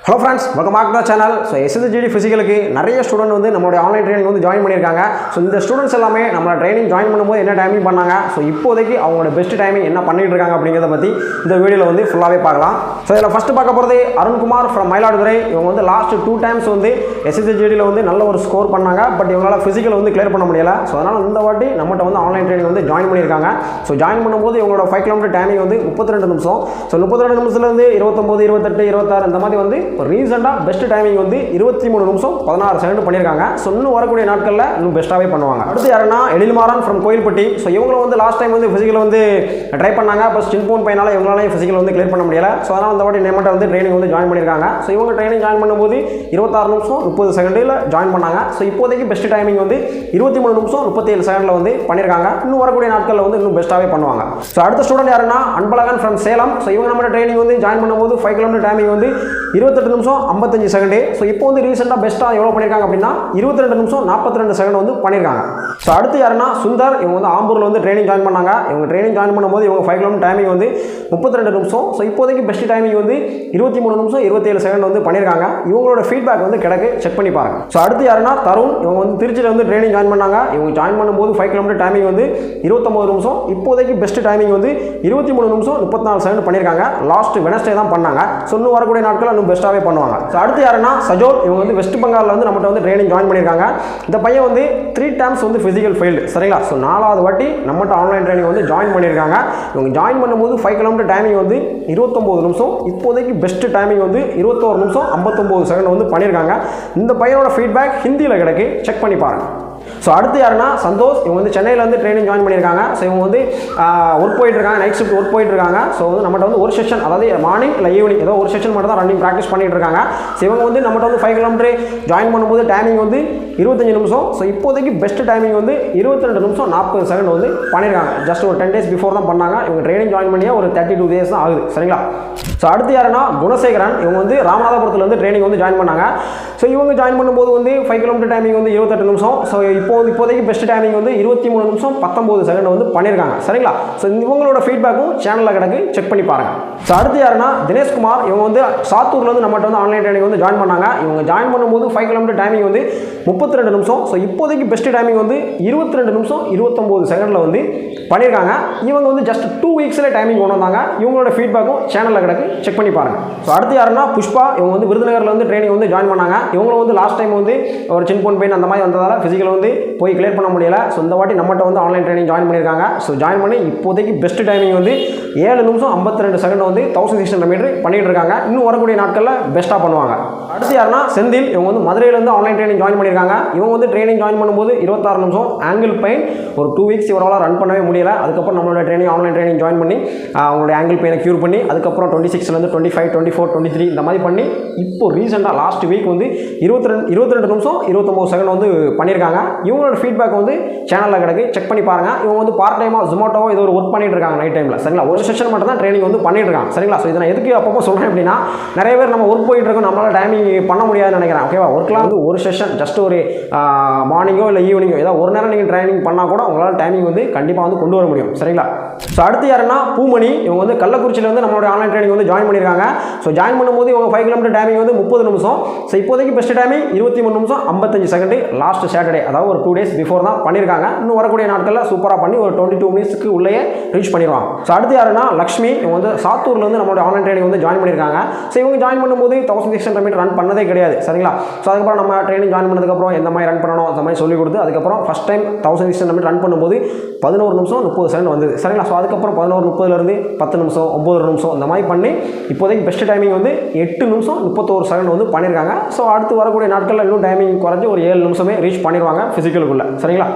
Hello friends, welcome back to the channel. So SSGD ஃபிசிக்கலுக்கு நிறைய student வந்து நம்மளுடைய online training வந்து ஜாயின் பண்ணியிருக்காங்க. ஸோ இந்த ஸ்டூடெண்ட்ஸ் எல்லாமே நம்மளோட ட்ரைனிங் ஜாயின் பண்ணும்போது என்ன டைமிங் பண்ணாங்க, ஸோ இப்போதைக்கு அவங்களோட பெஸ்ட் டைமிங் என்ன பண்ணிட்டு இருக்காங்க அப்படிங்கிறத பற்றி இந்த வீடியோவில் வந்து ஃபுல்லாகவே பார்க்கலாம். ஸோ இதில் ஃபஸ்ட்டு பார்க்க போகிறது அருண்குமார் ஃப்ரம் மயிலாடுதுறை. இவங்க வந்து லாஸ்ட் 2 times வந்து SSGடியில் வந்து நல்ல ஒரு ஸ்கோர் பண்ணாங்க. பட் இவங்களால் ஃபிசிக்கல் வந்து கிளியர் பண்ண முடியல. ஸோ அதனால் இந்த வாட்டி நம்மகிட்ட வந்து ஆன்லைன் ட்ரைனிங் வந்து ஜாயின் பண்ணியிருக்காங்க. ஸோ ஜாயின் பண்ணும்போது இவங்களோட 5 km டைமிங் வந்து 32 நிமிஷம். ஸோ 32 நிமிஷத்துலேருந்து 29, 28, 26 இந்த மாதிரி வந்து ரீசெண்டாக பெஸ்ட் டைமிங் வந்து 23 நிமிஷம் 16 செகண்ட் பண்ணியிருக்காங்க. ஸோ இன்னும் வரக்கூடிய நாட்களில் இன்னும் பெஸ்ட்டாகவே பண்ணுவாங்க. அடுத்து யாருன்னா எழில்மாறன் ஃப்ரம் கோயில்பட்டி. ஸோ இவங்களும் வந்து லாஸ்ட் டைம் வந்து ஃபிசிக்கல் வந்து ட்ரை பண்ணாங்க. பட் ஸ்கின் போன் பையனால இவங்களால ஃபிசிக்கல் வந்து கிளியர் பண்ண முடியல. ஸோ அதனால் அந்த வாட்டி நம்மகிட்ட வந்து ட்ரைனிங் வந்து ஜாயின் பண்ணியிருக்காங்க. ஸோ இவங்க ட்ரைனிங் ஜாயின் பண்ணும்போது 26 நிமிஷம் 30 செகண்டில் ஜாயின் பண்ணாங்க. ஸோ இப்போதைக்கு பெஸ்ட் டைமிங் வந்து 23 நிமிஷம் 37 செகண்டில் வந்து பண்ணியிருக்காங்க. இன்னும் வரக்கூடிய நாட்களில் வந்து இன்னும் பெஸ்ட்டாகவே பண்ணுவாங்க. ஸோ அடுத்த ஸ்டூடெண்ட் யாருன்னா அன்பழகன் ஃப்ரம் சேலம். ஸோ இவங்க நம்ம ட்ரைனிங் வந்து ஜாயின் பண்ணும்போது 5 km டைமிங் வந்து 28 நிமிஷம் 55 செகண்ட். ஸோ இப்போ வந்து ரீசெண்டாக பெஸ்ட்டாக எவ்வளோ பண்ணியிருக்காங்க அப்படின்னா 22 நிமிஷம் 42 செகண்ட் வந்து பண்ணியிருக்காங்க. ஸோ அடுத்து யாருன்னா சுந்தர். இவங்க வந்து ஆம்பூரில் வந்து ட்ரைனிங் ஜாயின் பண்ணாங்க. இவங்க ட்ரைனிங் ஜாயின் பண்ணும்போது இவங்க 5 km டைமிங் வந்து 32 நிமிஷம். ஸோ இப்போதைக்கு பெஸ்ட் டைமிங் வந்து 23 நிமிஷம் 27 செகண்ட் வந்து பண்ணியிருக்காங்க. இவங்களோட ஃபீட்பேக் வந்து கிடக்கு, செக் பண்ணி பாருங்க. ஸோ அடுத்து யாருன்னா தருண். இவங்க வந்து திருச்சியில் வந்து ட்ரைனிங் ஜாயின் பண்ணாங்க. இவங்க ஜாயின் பண்ணும்போது 5 km டைமிங் வந்து 29 நிமிஷம். இப்போதைக்கு பெஸ்ட் டைமிங் வந்து 23 நிமிஷம் 34 செகண்ட் பண்ணியிருக்காங்க. லாஸ்ட் வெனஸ்டே தான் பண்ணாங்க. ஸோ இன்னும் வரக்கூடிய நாட்கள் இன்னும் பெஸ்ட்டாகவே பண்ணுவாங்க. ஸோ அடுத்து யாருன்னா சஜோல். இவங்க வந்து வெஸ்ட் பெங்காலில் வந்து நம்மகிட்ட வந்து ட்ரைனிங் ஜாயின் பண்ணியிருக்காங்க. இந்த பையன் வந்து 3 times வந்து ஃபிசிக்கல் ஃபெயில்டு, சரிங்களா. ஸோ 4வது வாட்டி நம்மகிட்ட ஆன்லைன் ட்ரைனிங் வந்து ஜாயின் பண்ணியிருக்காங்க. இவங்க ஜாயின் பண்ணும்போது 5 km டைமிங் வந்து 29 நிமிஷம். இப்போதைக்கு பெஸ்ட் டைமிங் வந்து 21 நிமிஷம் 59 செகண்ட் வந்து பண்ணியிருக்காங்க. இந்த பையனோட ஃபீட்பேக் ஹிந்தியில் கிடக்கு, செக் பண்ணி பாருங்கள். ஸோ அடுத்து யாருன்னா சந்தோஷ். இவங்க வந்து சென்னையில் வந்து ட்ரைனிங் ஜாயின் பண்ணியிருக்காங்க. ஸோ இவங்க வந்து ஒர்க் போயிட்டுருக்காங்க, நைட் ஷிஃப்ட் ஒர்க் போயிட்டுருக்காங்க. ஸோ வந்து நம்மகிட்ட வந்து ஒரு செஷன், அதாவது மார்னிங் இல்லை ஈவினிங் ஏதோ ஒரு செஷன் மட்டும் தான் ரன்னிங் ப்ராக்டிஸ் பண்ணிட்டு இருக்காங்க. ஸோ இவங்க வந்து நம்மகிட்ட வந்து 5 km ஜாயின் பண்ணும்போது டைமிங் வந்து 25 நிமிஷம். ஸோ இப்போதைக்கு பெஸ்ட் டைமிங் வந்து 22 நிமிஷம் 40 செகண்ட் வந்து பண்ணியிருக்காங்க. ஜஸ்ட் ஒரு 10 days பிஃபோர் தான் பண்ணாங்க. இவங்க ட்ரைனிங் ஜாயின் பண்ணியே ஒரு 32 days தான் ஆகுது, சரிங்களா. ஸோ அடுத்து யாருன்னா குணசேகரன். இவங்க வந்து ராமநாதபுரத்தில் வந்து ட்ரைனிங் வந்து ஜாயின் பண்ணாங்க. ஸோ இவங்க ஜாயின் பண்ணும்போது வந்து 5 km டைமிங் வந்து 28 நிமிஷம். ஸோ இப்போதைக்கு பெஸ்ட் டைமிங் வந்து 23 நிமிஷம் 19 செகண்ட் வந்து பண்ணியிருக்காங்க, சரிங்களா. ஸோ இவங்களோட ஃபீட்பேக்கும் சேனலில் கிடக்கு, செக் பண்ணி பாருங்க. ஸோ அடுத்து யாருன்னா தினேஷ்குமார். இவங்க வந்து சாத்தூரில் வந்து நம்மகிட்ட வந்து ஆன்லைன் ட்ரைனிங் வந்து ஜாயின் பண்ணாங்க. இவங்க ஜாயின் பண்ணும்போது 5 km டைமிங் வந்து 32 நிமிஷம். ஸோ இப்போதைக்கு பெஸ்ட் டைமிங் வந்து 22 நிமிஷம் 29 செகண்டில் வந்து பண்ணியிருக்காங்க. இவங்க வந்து ஜஸ்ட் 2 weeksல டைமிங் கொண்டு வந்தாங்க. இவங்களோட ஃபீட்பேக்கும் சேனலில் கிடக்கு, செக் பண்ணி பாருங்க. ஸோ அடுத்து யாருன்னா புஷ்பா. இவங்க வந்து விருதுநகரில் வந்து ட்ரைனிங் வந்து ஜாயின் பண்ணாங்க. இவங்களும் வந்து லாஸ்ட் டைம் வந்து ஒரு சின் போன் பெயின் அந்த மாதிரி வந்ததால் ஃபிசிக்கல் வந்து போய் கிளியர் பண்ண முடியல. ஸோ இந்த வாட்டி நம்மகிட்ட வந்து ஆன்லைன் ட்ரைனிங் ஜாயின் பண்ணியிருக்காங்க. ஸோ ஜாயின் பண்ணி இப்போதைக்கு பெஸ்ட் டைமிங் வந்து 7 நிமிஷம் 52 செகண்ட் வந்து 1600 மீட்டர் பண்ணிட்டு இருக்காங்க. இன்னும் வரக்கூடிய நாட்களில் பெஸ்ட்டாக பண்ணுவாங்க. அடுத்து யாருன்னா செந்தில். இவங்க வந்து மதுரையில் வந்து ஆன்லைன் ட்ரைனிங் ஜாயின் பண்ணியிருக்காங்க. இவங்க வந்து ட்ரைனிங் ஜாயின் பண்ணும்போது 26 நிமிஷம் ஆங்கிள் பெயின் ஒரு 2 weeks இவரால் ரன் பண்ணவே முடியல. அதுக்கப்புறம் நம்மளோட ட்ரைனிங் ஆன்லைன் ட்ரைனிங் ஜாயின் பண்ணி அவங்களோட ஆங்கிள் பெயினை க்யூர் பண்ணி அதுக்கப்புறம் 26லேருந்து 25, 24, 23 இந்த மாதிரி பண்ணி இப்போ ரீசெண்டாக லாஸ்ட் வீக் வந்து 22 நிமிஷம் 29 செகண்ட் வந்து பண்ணியிருக்காங்க. இவங்களோட ஃபீட்பேக் வந்து சேனலில் கிடக்கு, செக் பண்ணி பாருங்கள். இவங்க வந்து பார்ட் டைமாக ஜொமேட்டோவோ ஏதோ ஒரு ஒர்க் பண்ணிட்டு இருக்காங்க நைட் டைமில், சரிங்களா. ஒரு செஷன் மட்டும் தான் ட்ரைனிங் வந்து பண்ணிட்டு இருக்காங்க, சரிங்களா. ஸோ இதை நான் எதுக்கு அப்பப்போ சொல்கிறேன் அப்படின்னா, நிறைய பேர் நம்ம ஒர்க் போயிட்டு இருக்கோம், நம்மளால் டைமிங் பண்ண முடியாதுன்னு நினைக்கிறேன், ஓகேவா. ஒர்க்லாம் வந்து ஒரு செஷன் ஜஸ்ட் ஒரு மார்னிங்கோ இல்லை ஈவினிங்கோ ஏதோ ஒரு நேரம் நீங்கள் ட்ரைனிங் பண்ணால் கூட உங்களால் டைமிங் வந்து கண்டிப்பாக வந்து கொண்டு வர முடியும், சரிங்களா. ஸோ அடுத்து யாருன்னா பூமணி. இவங்க வந்து கள்ளக்குறிச்சியில் வந்து நம்மளோட ஆன்லைன் ட்ரைனிங் வந்து ஜாயின் பண்ணியிருக்காங்க. ஸோ ஜாயின் பண்ணும்போது இவங்க 5 km டைமிங் வந்து 30 நிமிஷம். ஸோ இப்போதைக்கு பெஸ்ட் டைமிங் 23 நிமிஷம் 55 செகண்ட் லாஸ்ட் சாட்டர்டே, அதாவது ஒரு 2 days பிஃபோர் தான் பண்ணியிருக்காங்க. இன்னும் வரக்கூடிய நாட்களில் சூப்பராக பண்ணி ஒரு 22 மினிட்ஸ்க்கு உள்ளே ரீச் பண்ணிடுவாங்க. ஸோ அடுத்து யாருன்னா லக்ஷ்மி. இவங்க வந்து சாத்தூரில் வந்து நம்மளோட ஆன்லைன் ட்ரைனிங் வந்து ஜாயின் பண்ணியிருக்காங்க. ஸோ இவங்க ஜாயின் பண்ணும்போது 1600 மீட்டர் ரன் பண்ணதே கிடையாது, சரிங்களா. ஸோ அதுக்கப்புறம் நம்ம ட்ரைனிங் ஜாயின் பண்ணதுக்கப்புறம் எந்த மாதிரி ரன் பண்ணணும் அந்த மாதிரி சொல்லிக் கொடுத்து அதுக்கப்புறம் ஃபஸ்ட் டைம் 1600 மீட்டர் ரன் பண்ணும்போது 11 நிமிஷம் 30 செகண்ட் வந்தது, சரிங்களா. ஸோ அதுக்கப்புறம் 11:30லேருந்து 10 நிமிஷம் 9 நிமிஷம் இந்த மாதிரி பண்ணி இப்போதைக்கு பெஸ்ட் டைமிங் வந்து 8 நிமிஷம் 31 செகண்ட் வந்து பண்ணியிருக்காங்க. ஸோ அடுத்து வரக்கூடிய நாட்களில் இன்னும் டைமிங் குறைஞ்சி ஒரு 7 நிமிஷமே ரீச் பண்ணிடுவாங்க ஃபிசிக்கலுக்குள்ளே, சரிங்களா.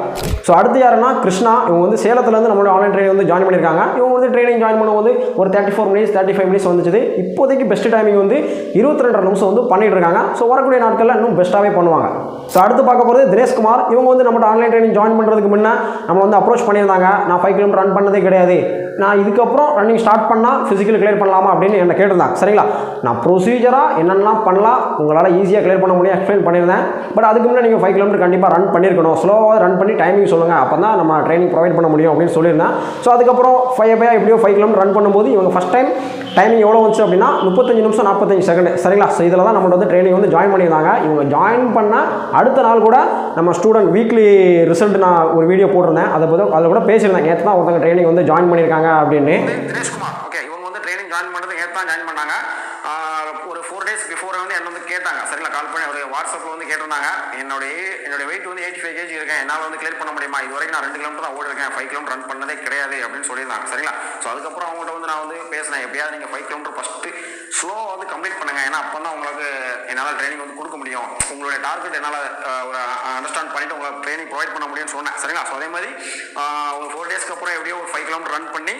ஸோ அடுத்து யாருன்னா கிருஷ்ணா. இவங்க வந்து சேலத்துலேருந்து நம்மளோட ஆன்லைன் ட்ரைனிங் வந்து ஜாயின் பண்ணியிருக்காங்க. இவங்க வந்து ட்ரைனிங் ஜாயின் பண்ணும்போது ஒரு 34 மினிட்ஸ் 35 மினிட்ஸ் வந்துச்சு. இப்போதைக்கு பெஸ்ட் டைமிங் வந்து 22 நிமிஷம் வந்து பண்ணிட்டு இருக்காங்க. ஸோ வரக்கூடிய நாட்களில் இன்னும் பெஸ்ட்டாகவே பண்ணுவாங்க. ஸோ அடுத்து பார்க்க போகிறது தினேஷ்குமார். இவங்க வந்து நம்மளோட ஆன்லைன் ட்ரைனிங் ஜாயின் பண்ணுறதுக்கு முன்னே நம்ம வந்து அப்ரோச் பண்ணியிருந்தாங்க. நான் 5 km ரன் பண்ணதே கிடையாது, நான் இதுக்கப்புறம் ரன்னிங் ஸ்டார்ட் பண்ணால் ஃபிசிக்கல் கிளியர் பண்ணலாமா அப்படின்னு என்ன கேட்டிருந்தாங்க. சரிங்களா, நான் ப்ரொசீஜராக என்னென்னலாம் பண்ணலாம் உங்களால் ஈஸியாக கிளியர் பண்ண முடியும் எக்ஸ்பிளைன் பண்ணியிருந்தேன். பட் அதுக்கு முன்னாடி நீங்கள் 5 கிலோமீட்டர் கண்டிப்பாக ரன் பண்ணியிருக்கணும். ஸ்லோவாக ரன் பண்ணி டைமிங் சொல்லுங்கள், அப்போ தான் நம்ம ட்ரைனிங் ப்ரொவைட் பண்ண முடியும் அப்படின்னு சொல்லியிருந்தேன். ஸோ அதுக்கப்புறம் எப்படியோ 5 கிலோமீட்டர் ரன் பண்ணும்போது இவங்க ஃபஸ்ட் டைம் டைமிங் எவ்வளோ வந்துச்சு அப்படின்னா 35 நிமிஷம் 45 செகண்ட். சரிங்களா, ஸோ இதில் தான் நம்மளோட வந்து ட்ரைனிங் வந்து ஜாயின் பண்ணியிருந்தாங்க. இவங்க ஜாயின் பண்ண அடுத்த நாள் கூட நம்ம ஸ்டூடெண்ட் வீக்லி ரிசல்ட் நான் ஒரு வீடியோ போட்டிருந்தேன். அதில் கூட பேசியிருந்தேன், நேற்று தான் ஒருத்தங்க ட்ரைனிங் வந்து ஜாயின் பண்ணியிருக்காங்க அப்படின்னு. தினேஷ்குமார், ஓகே, இவங்க வந்து ட்ரைனிங் ஜாயின் பண்ணுறது நேற்று தான் ஜாயின் பண்ணாங்க. ஒரு 4 days பிஃபோர் வந்து என்ன வந்து கேட்டாங்க. சரிங்களா, கால் பண்ணி ஒரு வாட்ஸ்அப்பில் வந்து கேட்டிருந்தாங்க, என்னுடைய வெயிட் வந்து 85 kg இருக்கேன், என்னால் வந்து கிளியர் பண்ண முடியுமா, இது வரைக்கும் நான் 2 கிலோமீட்டர் தான் ஓடிருக்கேன், 5 கிலோமீட்டர் ரன் பண்ணதே கிடையாது அப்படின்னு சொல்லியிருந்தாங்க. சரிங்களா, ஸோ அதுக்கப்புறம் அவங்கள்ட்ட வந்து நான் வந்து பேசினேன், எப்படியாவது நீங்கள் 5 கிலோமீட்டர் ஃபஸ்ட்டு ஸ்லோவாக வந்து கம்ப்ளீட் பண்ணுங்கள், ஏன்னா அப்போ தான் உங்களுக்கு என்னால் ட்ரைனிங் வந்து கொடுக்க முடியும், உங்களுடைய டார்கெட் என்னால் ஒரு அண்டர்ஸ்டாண்ட் பண்ணிவிட்டு உங்களுக்கு ட்ரைனிங் ப்ரொவைட் பண்ண முடியும்னு சொன்னேன். சரிங்களா, ஸோ அதே மாதிரி ஒரு 4 daysக்கு அப்புறம் எப்படியோ ஒரு 5 கிலோமீட்டர் ரன் பண்ணி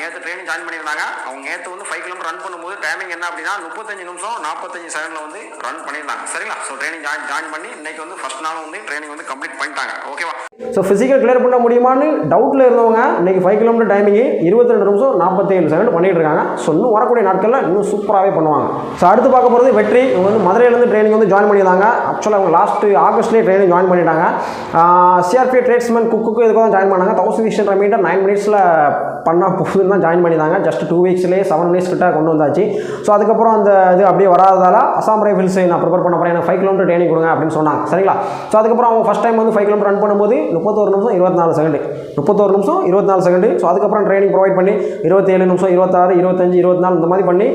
நேற்று ட்ரைனிங் ஜாயின் பண்ணியிருந்தாங்க. அவங்க நேற்று வந்து 5 கிலோமீட்டர் ரன் பண்ணும்போது டைமிங் என்ன அப்படின்னா 35 நிமிஷம் 45 செகண்டில் வந்து ரன் பண்ணியிருந்தாங்க. சரிங்களா, ஸோ ட்ரைனிங் ஜாயின் பண்ணி இன்னைக்கு வந்து ஃபர்ஸ்ட் நாள் வந்து ட்ரைனிங் வந்து கம்ப்ளீட் பண்ணிட்டாங்க. ஓகேவா, ஸோ ஃபிசிக்கல் கிளியர் பண்ண முடியுமான்னு டவுட்டில் இருந்தவங்க இன்னைக்கு 5 கிலோமீட்டர் டைமிங் 22 நிமிஷம் 47 செகண்ட் பண்ணிட்டு இருக்காங்க. ஸோ இன்னும் வரக்கூடிய நாட்களில் இன்னும் சூப்பராகவே பண்ணுவாங்க. ஸோ அடுத்து பார்க்க போகிறது வெற்றி. இவங்க வந்து மதுரையிலேருந்து ட்ரைனிங் வந்து ஜாயின் பண்ணியிருந்தாங்க. ஆக்சுவலாக அவங்க லாஸ்ட் ஆகஸ்ட்லேயே ட்ரைனிங் ஜாயின் பண்ணிட்டாங்க. சிஆர்பி ட்ரேட்ஸ்மேன் குக்கு இதுக்கு தான் ஜாயின் பண்ணாங்க. 1600 மீட்டர் 9 மினிட்ஸில் பண்ணால் போதுன்னு தான் ஜாயின் பண்ணியிருந்தாங்க. ஜஸ்ட் 2 வீக்ஸ்லேயே 7 மினிட்ஸ் கிட்ட கொண்டு வந்தாச்சு. ஸோ அதுக்கப்புறம் அந்த இது அப்படியே வராததால் அசாம் ரைஃபிள்ஸ் நான் ப்ரிப்பேர் பண்ண போகிறேன், எனக்கு 5 கிலோமீட்டர் ட்ரைனிங் கொடுங்க அப்படின்னு சொன்னாங்க. சரிங்களா, ஸோ அதுக்கப்புறம் அவங்க ஃபஸ்ட் டைம் வந்து 5 கிலோமீட்டர் ரன் பண்ணும்போது 31 நிமிஷம் 24 செகண்ட் 31 நிமிஷம் 24 செகண்ட். ஸோ அதுக்கப்புறம் ட்ரைனிங் ப்ரொவைட் பண்ணி 27 நிமிஷம் 26 25 24 இந்த மாதிரி பண்ணி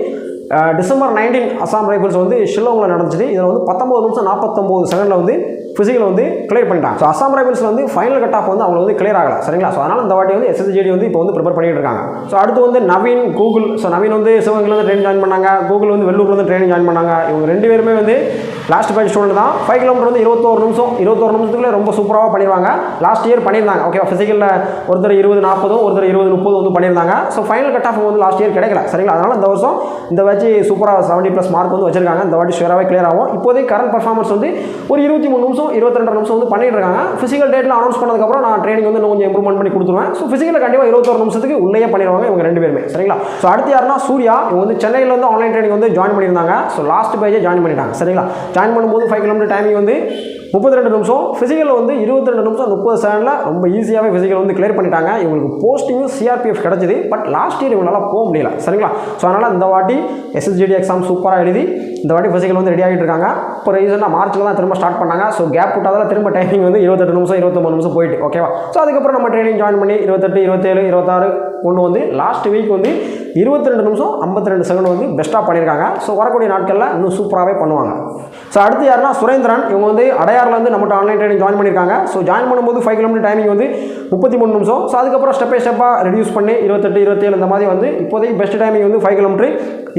டிசம்பர் 19 அசாம் ரைஃபிள்ஸ் வந்து ஷில்லாங்கில் நடந்துச்சு. இதில் வந்து 19 நிமிஷம் 49 செகண்டில் வந்து ஃபிசிக்கல் வந்து கிளியர் பண்ணிட்டாங்க. ஸோ அசாம் ரைஃபிள்ஸ் வந்து ஃபைனல் கட் ஆஃப் வந்து அவங்க வந்து கிளியர் ஆகலை. சரிங்களா, ஸோ அதனால் இந்த வாட்டி வந்து SSGD வந்து இப்போ வந்து ப்ரிப்பேர் பண்ணிட்டு இருக்காங்க. ஸோ அடுத்து வந்து நவீன் கூகுள். ஸோ நவீன் வந்து சிவகங்கையிலேருந்து ட்ரைனிங் ஜாயின் பண்ணாங்க, கூகுள் வந்து வெள்ளூர்லேருந்து ட்ரைனிங் ஜாயின் பண்ணாங்க. இவங்க 2 பேருமே வந்து லாஸ்ட் பேட்ச் ஸ்டூடெண்ட் தான். 5 கிலோமீட்டர் வந்து 21 நிமிஷத்துக்குள்ளே ரொம்ப சூப்பராக பண்ணிடுவாங்க. லாஸ்ட் இயர் பண்ணியிருந்தாங்க. ஓகே, ஃபிசிக்கலில் ஒருத்தர் 20-40 ஒருத்தர் 20-30 வந்து பண்ணியிருந்தாங்க. ஸோ ஃபைனல் கட் ஆஃப் வந்து லாஸ்ட் இயர் கிடைக்கல. சரிங்களா, அதனால் இந்த வருஷம் இந்த பேட்ச் சூப்பராக 70+ மார்க் வந்து வச்சிருக்காங்க. இந்த வாட்டி ஷுவராகவே கிளியர் ஆகும். இப்போதைக்கு கரண்ட் பர்ஃபார்மன்ஸ் வந்து ஒரு 23 நிமிஷம் 22 நிமிஷம் வந்து பண்ணிட்டு இருக்காங்க. ஃபிசிக்கல் டேட்டில் அனௌன்ஸ் பண்ணதுக்கப்புறம் நான் ட்ரைனிங் வந்து இன்னும் கொஞ்சம் இம்ப்ரூவ்மெண்ட் பண்ணி கொடுத்துருவேன். ஸோ ஃபிசிக்கலில் கண்டிப்பாக 21 நிமிஷத்துக்கு உள்ளே பண்ணிடுவாங்க இவங்க 2 பேருமே. சரிங்களா, ஸோ அடுத்து யாருன்னா சூர்யா. இவங்க வந்து சென்னையில் வந்து ஆன்லைன் ட்ரைனிங் வந்து ஜாயின் பண்ணியிருந்தாங்க. ஸோ லாஸ்ட் பேஜே ஜாயின் பண்ணிட்டாங்க. சரிங்களா, ஜாயின் பண்ணும்போது 5 கிலோமீட்டர் டைமிங் வந்து 32 நிமிஷம், ஃபிசிக்கலில் வந்து 22 நிமிஷம் 30 செகண்டில் ரொம்ப ஈஸியாகவே ஃபிசிக்கல் வந்து கிளியர் பண்ணிட்டாங்க. இவங்களுக்கு போஸ்டிங்கும் CRPF கிடச்சிது. பட் லாஸ்ட் இயர் இவங்களால் போக முடியல. சரிங்களா, ஸோ அதனால் இந்த வாட்டி SSGD எக்ஸாம் சூப்பராக எழுதி இந்த வாட்டி ஃபிசிக்கல் வந்து ரெடி ஆகிட்டு இருக்காங்க. இப்போ ரீசெண்டாக மார்ச்சில் தான் திரும்ப ஸ்டார்ட் பண்ணாங்க. ஸோ கேப் விட்டாதால் திரும்ப டைமிங் வந்து 28 நிமிஷம் 29 நிமிஷம் போயிட்டு. ஓகேவா, ஸோ அதுக்கப்புறம் நம்ம ட்ரைனிங் ஜாயின் பண்ணி 28 27 26 கொண்டு வந்து லாஸ்ட் வீக் வந்து 22 நிமிஷம் 52 செகண்ட் வந்து பெஸ்ட்டாக பண்ணியிருக்காங்க. ஸோ வரக்கூடிய நாட்களில் இன்னும் சூப்பராகவே பண்ணுவாங்க. ஸோ அடுத்து யாருன்னா சுரேந்திரன். இவங்க வந்து அடையாறுலேருந்து நம்மகிட்ட ஆன்லைன் ட்ரைனிங் ஜாயின் பண்ணியிருக்காங்க. ஸோ ஜாயின் பண்ணும்போது 5 கிலோமீட்டர் டைமிங் வந்து 33 நிமிஷம். ஸோ அதுக்கப்புறம் ஸ்டெப் பை ஸ்டெப்பாக ரெடியூஸ் பண்ணி 28 27 இந்த மாதிரி வந்து இப்போதைக்கு பெஸ்ட் டைமிங் வந்து 5 கிலோமீட்டர்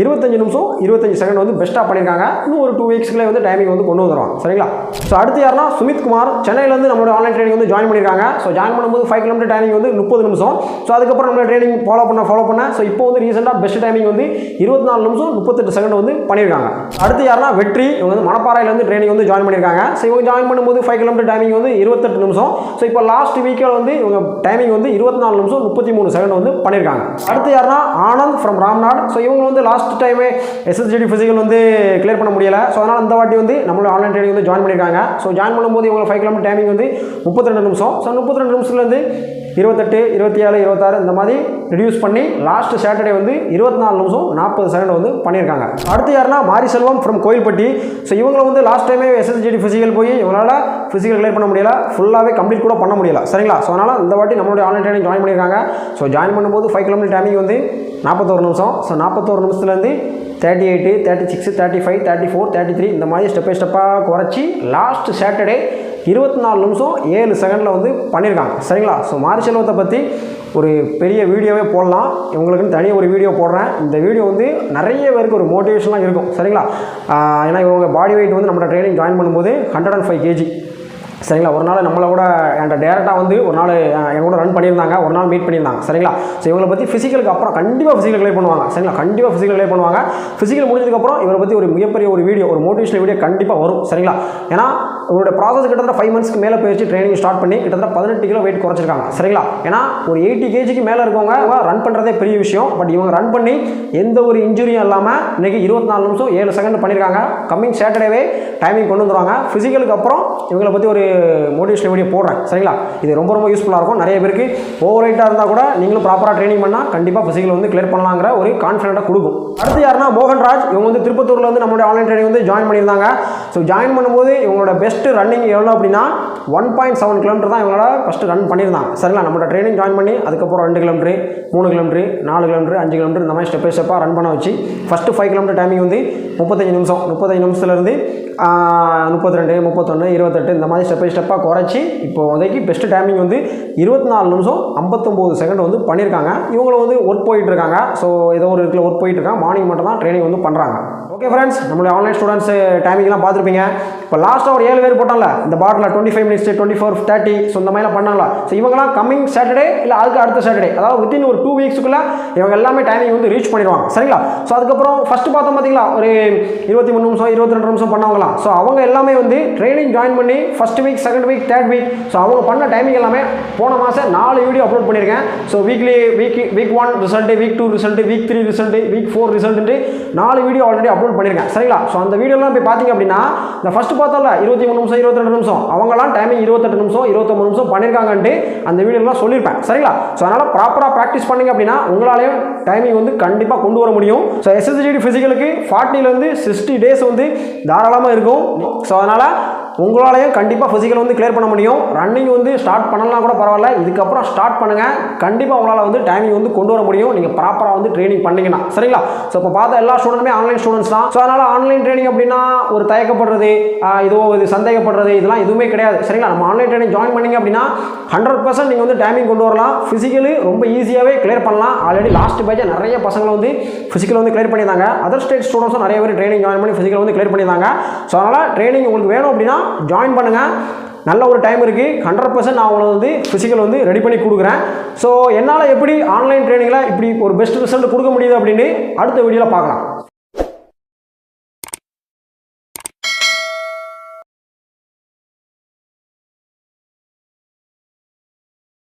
25 நிமிஷம் 25 செகண்ட் வந்து பெஸ்ட்டாக பண்ணியிருக்காங்க. இன்னும் ஒரு 2 வீக்ஸ்லேயே வந்து டைமிங் வந்து கொண்டு வந்துடுவாங்க. சரிங்களா, ஸோ அடுத்து யாருன்னா சுமித் குமார். சென்னையிலேருந்து நம்மளோட ஆன்லைன் ட்ரைனிங் வந்து ஜாயின் பண்ணியிருக்காங்க. ஸோ ஜாயின் பண்ணும்போது 5 கிலோமீட்டர் டைமிங் வந்து 30 நிமிஷம். ஸோ அதுக்கப்புறம் நம்ம ட்ரைனிங் ஃபாலோ பண்ண ஸோ இப்போ வந்து ரீசெண்டாக பெஸ்ட் டைமிங் வந்து 24 நிமிஷம் 38 செகண்ட் வந்து பண்ணியிருக்காங்க. அடுத்து யாருன்னா வெற்றி. இவங்க வந்து மணப்பாறையிலேருந்து ட்ரைனிங் வந்து ஜாயின் பண்ணியிருக்காங்க. ஸோ இவங்க ஜாயின் பண்ணும்போது 5 கிலோமீட்டர் டைமிங் வந்து 28 நிமிஷம். ஸோ இப்போ லாஸ்ட் வீக்கில் வந்து இவங்க டைமிங் வந்து 24 நிமிஷம் 33 செகண்ட் வந்து பண்ணியிருக்காங்க. அடுத்து யாருன்னா ஆனந்த் ஃப்ரம் ராம்நாட். ஸோ இவங்க வந்து லாஸ்ட் டைமே SSGD ஃபிசிக்கல் வந்து கிளியர் பண்ண முடியல. ஸோ அதனால் இந்த வாட்டி வந்து நம்மளோட ஆன்லைன் ட்ரைனிங் வந்து ஜாயின் பண்ணியிருக்காங்க. ஸோ ஜாயின் பண்ணும்போது இவங்க 5 கிலோமீட்டர் டைமிங் வந்து 32 நிமிஷம். ஸோ 32 நிமிஷத்துலேருந்து 28 27 26 இந்த மாதிரி ரெடியூஸ் பண்ணி லாஸ்ட் சாட்டர்டே வந்து 24 நிமிஷம் 40 செகண்ட் வந்து பண்ணியிருக்காங்க. அடுத்து யாருன்னா மாரி செல்வம் ஃப்ரம் கோயில்பட்டி. ஸோ இவங்களை வந்து லாஸ்ட் டைமே SSGD ஃபிசிக்கல் போய் இவங்களால் ஃபிசிக்கல் கிளியர் பண்ண முடியல, ஃபுல்லாகவே கம்ப்ளீட் கூட பண்ண முடியல. சரிங்களா, ஸோ அதனால் இந்த வாட்டி நம்மளுடைய ஆன்லைன் ட்ரைனிங் ஜாயின் பண்ணியிருக்காங்க. ஸோ ஜாயின் பண்ணும்போது 5 கிலோமீட்டர் டைமிங் வந்து 41 நிமிஷம். ஸோ 41 நிமிஷத்துலேருந்து 38 36 35 34 33 இந்த மாதிரி ஸ்டெப் பை ஸ்டெப்பாக குறைச்சி லாஸ்ட் சாட்டர்டே 24 நிமிஷம் 7 செகண்டில் வந்து பண்ணியிருக்காங்க. சரிங்களா, ஸோ மாரி செல்வத்தை பற்றி ஒரு பெரிய வீடியோவே போடலாம், இவங்களுக்குன்னு தனியாக ஒரு வீடியோ போடுறேன். இந்த வீடியோ வந்து நிறைய பேருக்கு ஒரு மோட்டிவேஷனாக இருக்கும். சரிங்களா, ஏன்னா இவங்க பாடி வெயிட் வந்து நம்ம ட்ரைனிங் ஜாயின் பண்ணும்போது 105 kg. சரிங்களா, ஒரு நாள் நம்மளை கூட என்கிட்ட டேரெக்டாக வந்து ஒரு நாள் என் கூட ரன் பண்ணியிருந்தாங்க, ஒரு நாள் மீட் பண்ணியிருந்தாங்க. சரிங்களா, ஸோ இவங்களை பற்றி ஃபிசிக்கலுக்கு அப்புறம் கண்டிப்பாக ஃபிசிக்கல் கிளியர் பண்ணுவாங்க. சரிங்களா, கண்டிப்பாக ஃபிசிக்கல் கிளியர் பண்ணுவாங்க. ஃபிசிக்கல் முடிஞ்சதுக்கப்புறம் இவரை பற்றி ஒரு மிகப்பெரிய ஒரு வீடியோ, ஒரு மோட்டிவேஷனல் வீடியோ கண்டிப்பாக வரும். சரிங்களா, ஏன்னா உங்களோட ப்ராசஸ் கிட்டத்தட்ட 5 மந்த்ஸ்க்கு மேலே போயிடுச்சு ட்ரைனிங் ஸ்டார்ட் பண்ணி கிட்டத்தட்ட 18 கிலோ வெயிட் குறைச்சிருக்காங்க சரிங்களா. ஏன்னா ஒரு 80 kgக்கு மேலே இருக்கவங்க ரன் பண்ணுறதே பெரிய விஷயம். பட் இவங்க ரன் பண்ணி எந்த ஒரு இன்ஜுரியும் இல்லாமல் இன்றைக்கி 24 நிமிஷம் 7 செகண்ட் பண்ணியிருக்காங்க. கம்மிங் சாட்டர்டேவே டைமிங் கொண்டு வந்துருவாங்க. ஃபிசிக்கலுக்கு அப்புறம் இவங்களை பற்றி ஒரு மோட்டிவேஷன் வீடியோ போடுறேன் சரிங்களா. இது ரொம்ப ரொம்ப யூஸ்ஃபுல்லாக இருக்கும். நிறைய பேருக்கு ஓவர் வெயிட்டாக இருந்தால் கூட நீங்களும் ப்ராப்பராக ட்ரைனிங் பண்ணால் கண்டிப்பாக ஃபிசிக்கல் வந்து கிளியர் பண்ணலாங்கிற ஒரு கான்ஃபிடென்ட்டாக கொடுக்கும். அடுத்து யாருன்னா மோகன்ராஜ். இவங்க வந்து திருப்பத்தூரில் வந்து நம்மளுடைய ஆன்லைன் ட்ரைனிங் வந்து ஜாயின் பண்ணியிருந்தாங்க. ஸோ ஜாயின் பண்ணும்போது இவங்களோட பெஸ்ட் ரன்னிங் எவ்வளோ அப்படின்னா 1.7 கிலோமீட்டர் தான் இவங்களோட ஃபஸ்ட்டு ரன் பண்ணியிருந்தாங்க சரிங்களா. நம்மளோட ட்ரைனிங் ஜாயின் பண்ணி அதுக்கப்புறம் 2 கிலோமீட்டர் 3 கிலோமீட்டர் 4 கிலோமீட்டர் 5 கிலோமீட்டர் இந்த மாதிரி ஸ்டெப் பை ஸ்டெப்பாக ரன் பண்ண வச்சு ஃபஸ்ட்டு 5 கிலோமீட்டர் டைமிங் வந்து 35 நிமிஷத்துலேருந்து 32 31 28 இந்த மாதிரி ஸ்டெப் பை ஸ்டெப்பாக குறைச்சி இப்போ உதவி பெஸ்ட் டைமிங் வந்து 24 நிமிஷம் 59 செகண்ட் வந்து பண்ணியிருக்காங்க. இவங்களும் வந்து ஒர்க் போயிட்டுருக்காங்க. ஸோ ஏதோ ஒரு இடத்துல ஒர்க் போயிட்டுருக்காங்க. மார்னிங் மட்டும் தான் ட்ரைனிங் வந்து பண்ணுறாங்க. ஓகே ஃப்ரெண்ட்ஸ், நம்மளுடைய ஆன்லைன் ஸ்டூடெண்ட்ஸ் டைமிங்லாம் பார்த்துருப்பீங்க. இப்போ லாஸ்ட்டாக ஒரு 7 பேர் போட்டாங்களா இந்த பாட்டில் 25 மினிட்ஸ் 24 30 ஸோ இந்த மாதிரிலாம் பண்ணாங்களா. ஸோ இவங்கலாம் கம்மிங் சாட்டர்டே இல்லை அதுக்கு அடுத்த சாட்டர்டே அதாவது வித்தின் ஒரு 2 வீக்ஸுக்குள்ளே இவங்க எல்லாமே டைமிங் வந்து ரீச் பண்ணிடுவாங்க சரிங்களா. ஸோ அதுக்கப்புறம் ஃபஸ்ட்டு பார்த்தோம் பார்த்தீங்களா ஒரு 23 நிமிஷம் 22 நிமிஷம் பண்ணவங்களாம். ஸோ அவங்க எல்லாமே வந்து ட்ரைனிங் ஜாயின் பண்ணி first week second week third week so அவங்க பண்ண டைமிங் எல்லாமே போன மாதம் 4 வீடியோ அப்லோட் பண்ணியிருக்கேன். So week 1 result, week 2 result, week 3 result, week 4 result 4 video already upload பண்ணியிருக்கேன் சரிங்களா. ஸோ அந்த வீடியோலாம் போய் பார்த்தீங்க அப்படின்னா இந்த ஃபஸ்ட்டு பார்த்தோம்ல 23 நிமிஷம் 22 நிமிஷம் அவங்களாம் டைமிங் 28 நிமிஷம் 29 நிமிஷம் பண்ணியிருக்காங்கன்ட்டு அந்த வீடியோலாம் சொல்லியிருப்பேன் சரிங்களா. ஸோ அதனால் ப்ராப்பராக ப்ராக்டிஸ் பண்ணிங்க அப்படின்னா உங்களாலேயும் டைமிங் வந்து கண்டிப்பாக கொண்டு வர முடியும். ஸோ SSGD ஃபிசிக்கலுக்கு 40லேருந்து 60 டேஸ் வந்து தாராளமாக இருக்கும். ஸோ அதனால் உங்களாலையும் கண்டிப்பாக ஃபிசிக்கல் வந்து கிளியர் பண்ண முடியும். ரன்னிங் வந்து ஸ்டார்ட் பண்ணலாம் கூட பரவாயில்ல, இதுக்கப்புறம் ஸ்டார்ட் பண்ணுங்கள். கண்டிப்பாக உங்களால் வந்து டைமிங் வந்து கொண்டு வர முடியும் நீங்கள் ப்ராப்பராக வந்து ட்ரைனிங் பண்ணிங்கன்னா சரிங்களா. ஸோ இப்போ பார்த்த எல்லா ஸ்டூடெண்ட்டுமே ஆன்லைன் ஸ்டூடெண்ட்ஸ் தான். ஸோ அதனால் ஆன்லைன் ட்ரைனிங் அப்படின்னா ஒரு தயக்கப்படுறது இது சந்தேகப்படுறது இதெல்லாம் எதுவுமே கிடையாது சரிங்களா. நம்ம ஆன்லைன் ட்ரைனிங் ஜாயின் பண்ணிங்க அப்படின்னா 100% நீங்கள் வந்து டைமிங் கொண்டு வரலாம். ஃபிசிக்கலு ரொம்ப ஈஸியாகவே கிளியர் பண்ணலாம். ஆல்ரெடி லாஸ்ட் பேட்ச் நிறைய பசங்களை வந்து ஃபிசிக்கல் வந்து கிளியர் பண்ணியிருந்தாங்க. அதர் ஸ்டேட் ஸ்டூடெண்ட்ஸும் நிறைய பேர் ட்ரைனிங் ஜாயின் பண்ணி ஃபிசிக்கல் வந்து கிளியர் பண்ணியிருந்தாங்க. ஸோ அதனால் ட்ரைனிங் உங்களுக்கு வேணும் அப்படின்னா ஜாயின் பண்ணுங்கள். நல்ல ஒரு டைம் இருக்குது. 100% நான் உங்களை வந்து ஃபிசிக்கல் வந்து ரெடி பண்ணி கொடுக்குறேன். ஸோ என்னால் எப்படி ஆன்லைன் ட்ரைனிங்கில் இப்படி ஒரு பெஸ்ட் ரிசல்ட் கொடுக்க முடியுது அப்படின்னு அடுத்த வீடியோவில் பார்க்கலாம்.